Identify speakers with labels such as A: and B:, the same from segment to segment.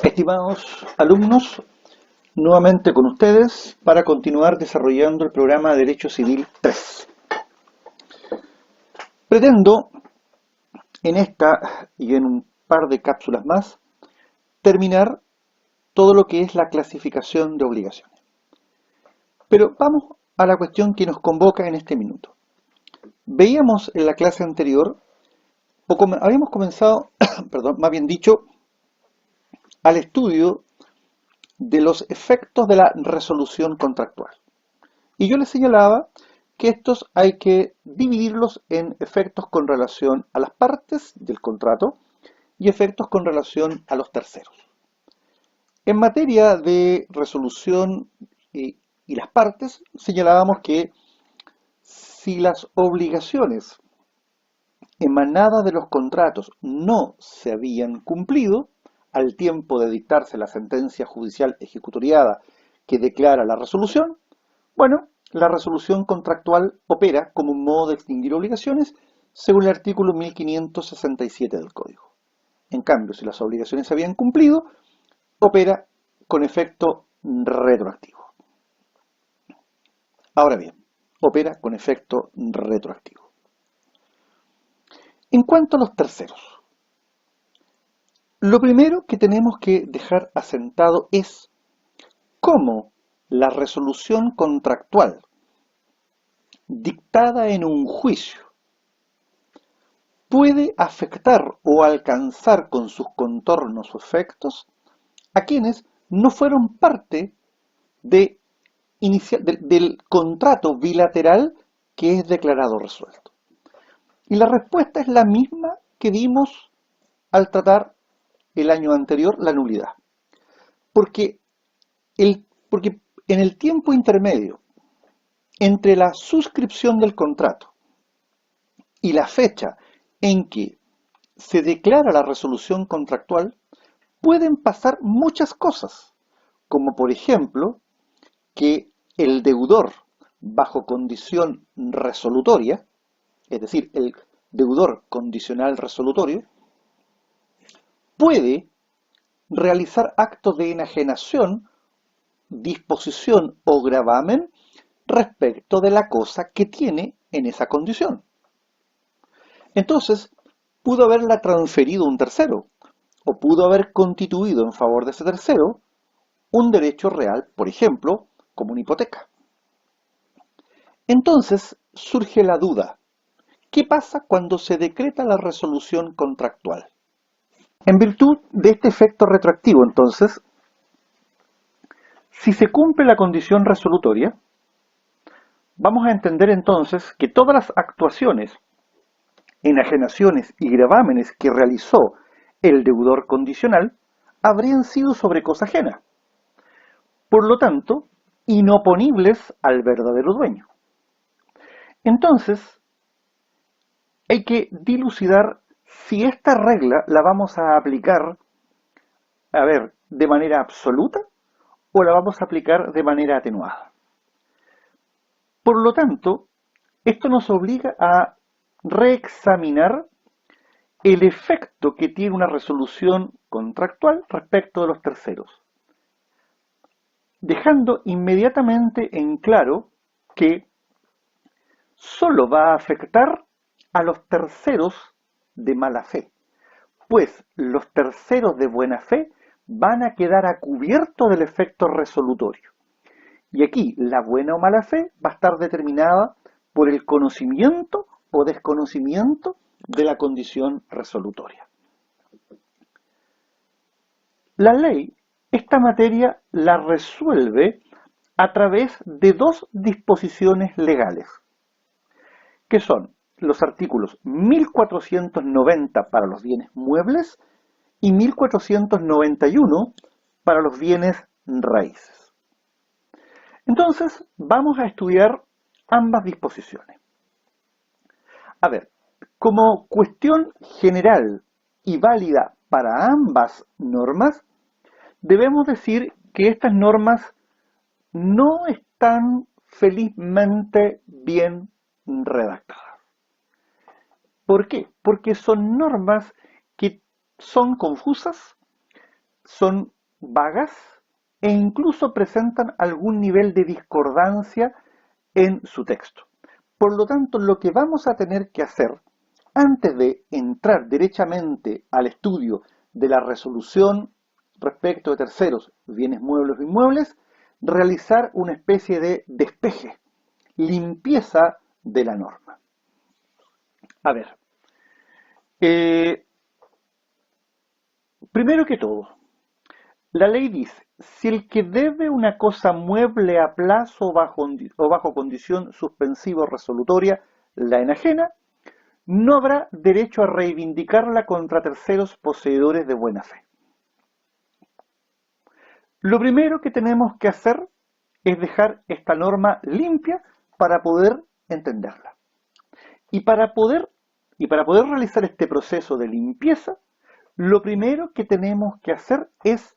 A: Estimados alumnos, nuevamente con ustedes para continuar desarrollando el programa Derecho Civil 3. Pretendo en esta y en un par de cápsulas más terminar todo lo que es la clasificación de obligaciones. Pero vamos a la cuestión que nos convoca en este minuto. Veíamos en la clase anterior, habíamos comenzado, más bien dicho, al estudio de los efectos de la resolución contractual. Y yo les señalaba que estos hay que dividirlos en efectos con relación a las partes del contrato y efectos con relación a los terceros. En materia de resolución y las partes, señalábamos que si las obligaciones emanadas de los contratos no se habían cumplido al tiempo de dictarse la sentencia judicial ejecutoriada que declara la resolución, bueno, la resolución contractual opera como un modo de extinguir obligaciones según el artículo 1567 del Código. En cambio, si las obligaciones se habían cumplido, opera con efecto retroactivo. Ahora bien, opera con efecto retroactivo. En cuanto a los terceros, lo primero que tenemos que dejar asentado es cómo la resolución contractual dictada en un juicio puede afectar o alcanzar con sus contornos o efectos a quienes no fueron parte del contrato bilateral que es declarado resuelto. Y la respuesta es la misma que dimos al tratar el año anterior la nulidad. Porque en el tiempo intermedio entre la suscripción del contrato y la fecha en que se declara la resolución contractual, pueden pasar muchas cosas, como por ejemplo que el deudor bajo condición resolutoria, es decir, el deudor condicional resolutorio, puede realizar actos de enajenación, disposición o gravamen respecto de la cosa que tiene en esa condición. Entonces, pudo haberla transferido un tercero, o pudo haber constituido en favor de ese tercero un derecho real, por ejemplo, como una hipoteca. Entonces surge la duda, ¿qué pasa cuando se decreta la resolución contractual? En virtud de este efecto retroactivo, entonces, si se cumple la condición resolutoria, vamos a entender entonces que todas las actuaciones, enajenaciones y gravámenes que realizó el deudor condicional habrían sido sobre cosa ajena, por lo tanto, inoponibles al verdadero dueño. Entonces, hay que dilucidar si esta regla la vamos a aplicar, de manera absoluta o la vamos a aplicar de manera atenuada. Por lo tanto, esto nos obliga a reexaminar el efecto que tiene una resolución contractual respecto de los terceros, dejando inmediatamente en claro que solo va a afectar a los terceros de mala fe, pues los terceros de buena fe van a quedar a cubierto del efecto resolutorio. Y aquí la buena o mala fe va a estar determinada por el conocimiento o desconocimiento de la condición resolutoria. La ley, esta materia la resuelve a través de dos disposiciones legales, que son los artículos 1490 para los bienes muebles y 1491 para los bienes raíces. Entonces, vamos a estudiar ambas disposiciones. Como cuestión general y válida para ambas normas, debemos decir que estas normas no están felizmente bien redactadas. ¿Por qué? Porque son normas que son confusas, son vagas e incluso presentan algún nivel de discordancia en su texto. Por lo tanto, lo que vamos a tener que hacer antes de entrar derechamente al estudio de la resolución respecto de terceros, bienes muebles o inmuebles, realizar una especie de despeje, limpieza de la norma. A ver, primero que todo, la ley dice, si el que debe una cosa mueble a plazo o bajo condición suspensiva o resolutoria la enajena, no habrá derecho a reivindicarla contra terceros poseedores de buena fe. Lo primero que tenemos que hacer es dejar esta norma limpia para poder entenderla. Y para poder realizar este proceso de limpieza, lo primero que tenemos que hacer es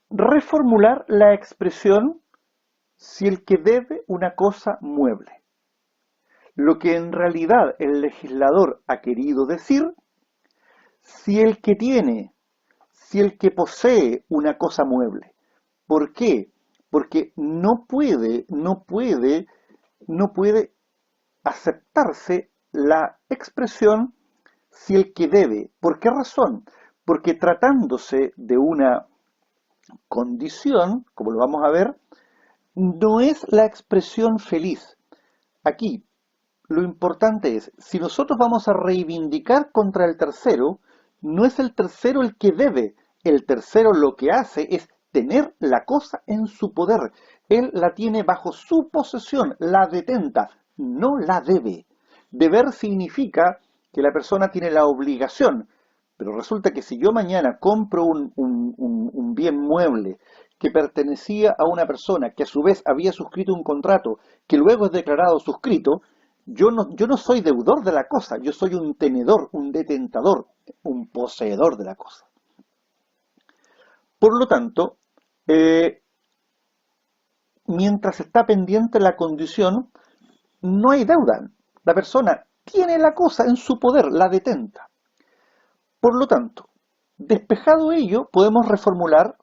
A: reformular la expresión si el que debe una cosa mueble. Lo que en realidad el legislador ha querido decir, si el que tiene, si el que posee una cosa mueble. ¿Por qué? Porque no puede aceptarse la expresión si el que debe. ¿Por qué razón? Porque tratándose de una condición, como lo vamos a ver, no es la expresión feliz. Aquí, lo importante es, si nosotros vamos a reivindicar contra el tercero, no es el tercero el que debe. El tercero lo que hace es tener la cosa en su poder. Él la tiene bajo su posesión, la detenta, no la debe. Deber significa que la persona tiene la obligación, pero resulta que si yo mañana compro un bien mueble que pertenecía a una persona que a su vez había suscrito un contrato que luego es declarado suscrito, yo no soy deudor de la cosa, yo soy un tenedor, un detentador, un poseedor de la cosa. Por lo tanto, mientras está pendiente la condición, no hay deuda. La persona tiene la cosa en su poder, la detenta. Por lo tanto, despejado ello, podemos reformular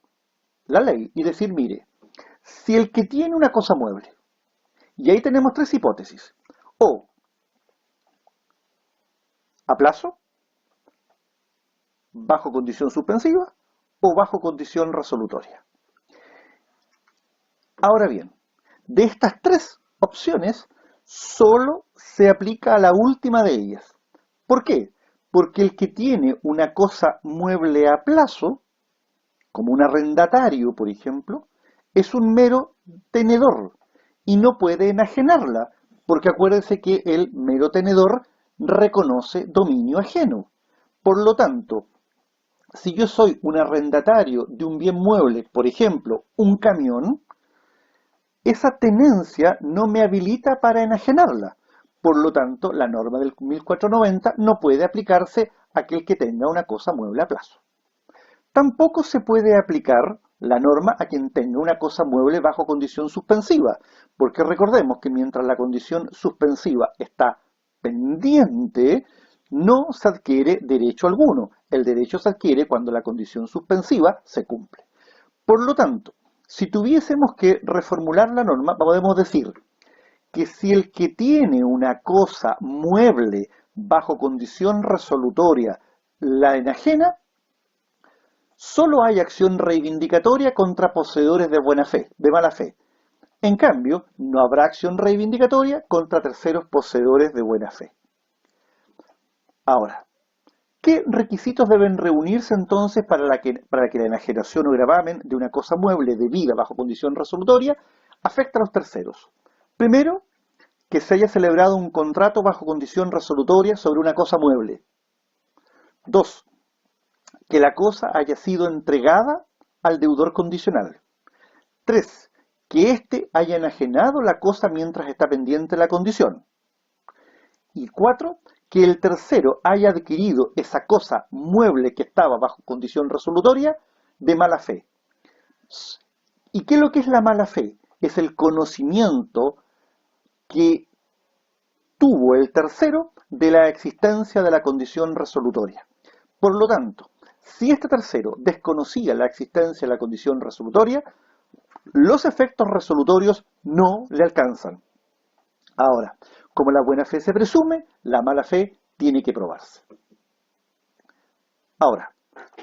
A: la ley y decir, mire, si el que tiene una cosa mueble, y ahí tenemos tres hipótesis, o a plazo, bajo condición suspensiva o bajo condición resolutoria. Ahora bien, de estas tres opciones, solo se aplica a la última de ellas. ¿Por qué? Porque el que tiene una cosa mueble a plazo, como un arrendatario, por ejemplo, es un mero tenedor y no puede enajenarla, porque acuérdense que el mero tenedor reconoce dominio ajeno. Por lo tanto, si yo soy un arrendatario de un bien mueble, por ejemplo, un camión, esa tenencia no me habilita para enajenarla. Por lo tanto, la norma del 1490 no puede aplicarse a aquel que tenga una cosa mueble a plazo. Tampoco se puede aplicar la norma a quien tenga una cosa mueble bajo condición suspensiva, porque recordemos que mientras la condición suspensiva está pendiente, no se adquiere derecho alguno. El derecho se adquiere cuando la condición suspensiva se cumple. Por lo tanto, si tuviésemos que reformular la norma, podemos decir que si el que tiene una cosa mueble bajo condición resolutoria la enajena, solo hay acción reivindicatoria contra poseedores de buena fe, de mala fe. En cambio, no habrá acción reivindicatoria contra terceros poseedores de buena fe. Ahora, ¿qué requisitos deben reunirse entonces para que la enajenación o gravamen de una cosa mueble debida bajo condición resolutoria afecte a los terceros? Primero, que se haya celebrado un contrato bajo condición resolutoria sobre una cosa mueble. 2. Que la cosa haya sido entregada al deudor condicional. 3. Que éste haya enajenado la cosa mientras está pendiente la condición. Y 4. Que el tercero haya adquirido esa cosa mueble que estaba bajo condición resolutoria de mala fe. ¿Y qué es lo que es la mala fe? Es el conocimiento que tuvo el tercero de la existencia de la condición resolutoria. Por lo tanto, Si este tercero desconocía la existencia de la condición resolutoria, los efectos resolutorios no le alcanzan. Ahora, como la buena fe se presume, la mala fe tiene que probarse. Ahora,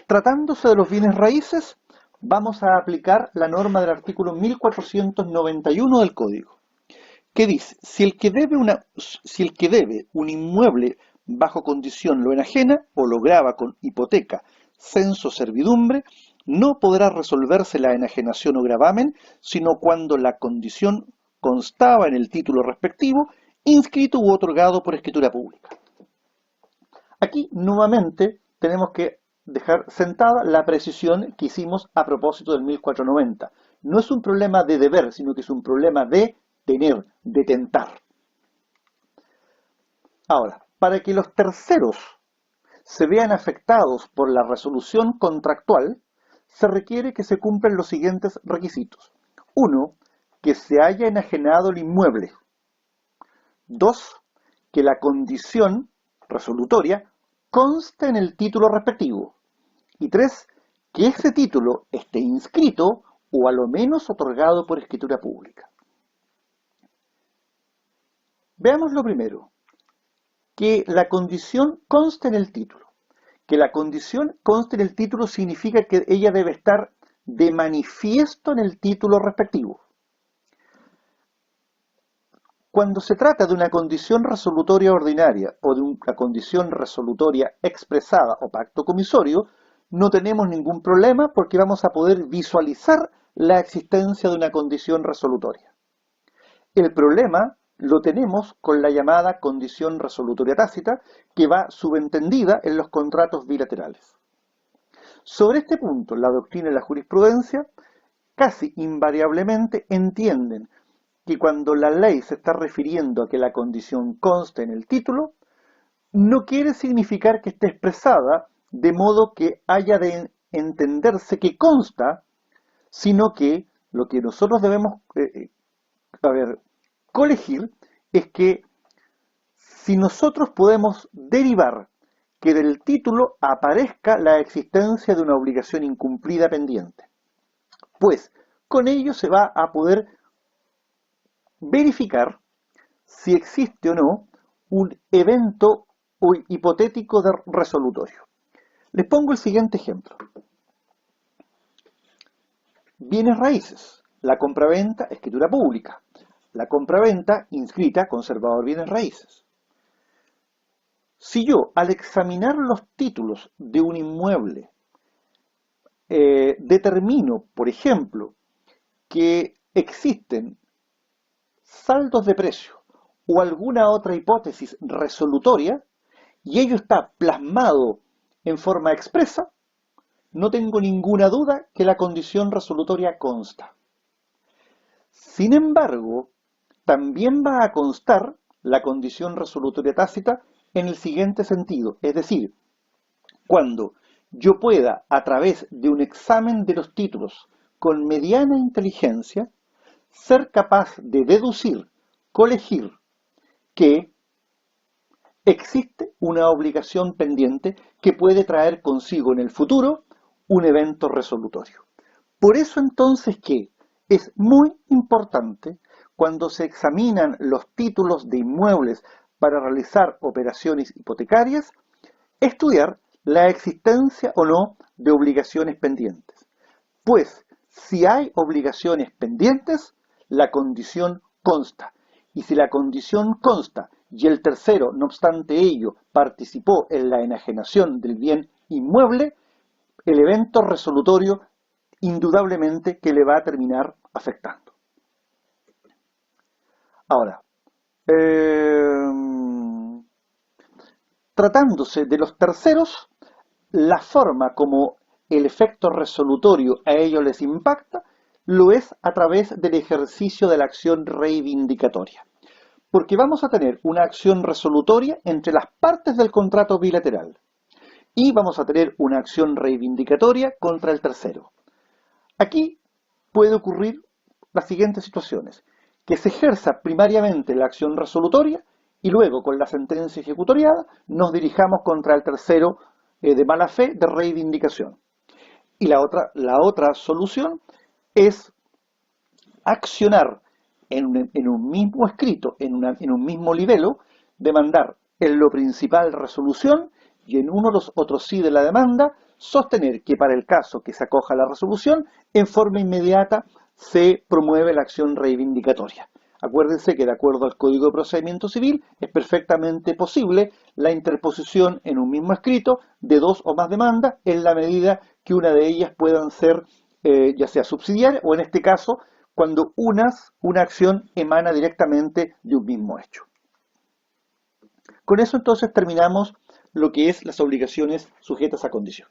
A: tratándose de los bienes raíces, vamos a aplicar la norma del artículo 1491 del Código, que dice, si el que debe un inmueble bajo condición lo enajena o lo grava con hipoteca, censo, servidumbre, no podrá resolverse la enajenación o gravamen, sino cuando la condición constaba en el título respectivo, inscrito u otorgado por escritura pública. Aquí, nuevamente, tenemos que dejar sentada la precisión que hicimos a propósito del 1490. No es un problema de deber, sino que es un problema de tener, de tentar. Ahora, para que los terceros se vean afectados por la resolución contractual, se requiere que se cumplan los siguientes requisitos. 1. Que se haya enajenado el inmueble. 2. Que la condición resolutoria conste en el título respectivo. Y 3. Que ese título esté inscrito o a lo menos otorgado por escritura pública. Veamos lo primero. Que la condición conste en el título. Que la condición conste en el título significa que ella debe estar de manifiesto en el título respectivo. Cuando se trata de una condición resolutoria ordinaria o de una condición resolutoria expresada o pacto comisorio, no tenemos ningún problema porque vamos a poder visualizar la existencia de una condición resolutoria. El problema lo tenemos con la llamada condición resolutoria tácita, que va subentendida en los contratos bilaterales. Sobre este punto, la doctrina y la jurisprudencia casi invariablemente entienden que cuando la ley se está refiriendo a que la condición conste en el título, no quiere significar que esté expresada de modo que haya de entenderse que consta, sino que lo que nosotros debemos colegir es que si nosotros podemos derivar que del título aparezca la existencia de una obligación incumplida pendiente, pues con ello se va a poder verificar si existe o no un evento hipotético de resolutorio. Les pongo el siguiente ejemplo. Bienes raíces, la compraventa, escritura pública. La compraventa inscrita, conservador bienes raíces. Si yo, al examinar los títulos de un inmueble, determino, por ejemplo, que existen saldos de precio o alguna otra hipótesis resolutoria, y ello está plasmado en forma expresa, no tengo ninguna duda que la condición resolutoria consta. Sin embargo, también va a constar la condición resolutoria tácita en el siguiente sentido, es decir, cuando yo pueda, a través de un examen de los títulos con mediana inteligencia, ser capaz de deducir, colegir, que existe una obligación pendiente que puede traer consigo en el futuro un evento resolutorio. Por eso entonces que es muy importante cuando se examinan los títulos de inmuebles para realizar operaciones hipotecarias, estudiar la existencia o no de obligaciones pendientes. Pues si hay obligaciones pendientes, la condición consta. Y si la condición consta y el tercero, no obstante ello, participó en la enajenación del bien inmueble, el evento resolutorio indudablemente que le va a terminar afectando. Ahora, tratándose de los terceros, la forma como el efecto resolutorio a ellos les impacta lo es a través del ejercicio de la acción reivindicatoria. Porque vamos a tener una acción resolutoria entre las partes del contrato bilateral y vamos a tener una acción reivindicatoria contra el tercero. Aquí puede ocurrir las siguientes situaciones: que se ejerza primariamente la acción resolutoria y luego con la sentencia ejecutoriada nos dirijamos contra el tercero de mala fe de reivindicación. Y la otra solución es accionar en un mismo escrito, en un mismo libelo, demandar en lo principal resolución y en uno de los otros sí de la demanda, sostener que para el caso que se acoja a la resolución, en forma inmediata se promueve la acción reivindicatoria. Acuérdense que de acuerdo al Código de Procedimiento Civil es perfectamente posible la interposición en un mismo escrito de dos o más demandas en la medida que una de ellas puedan ser ya sea subsidiaria o en este caso cuando una acción emana directamente de un mismo hecho. Con eso entonces terminamos lo que es las obligaciones sujetas a condición.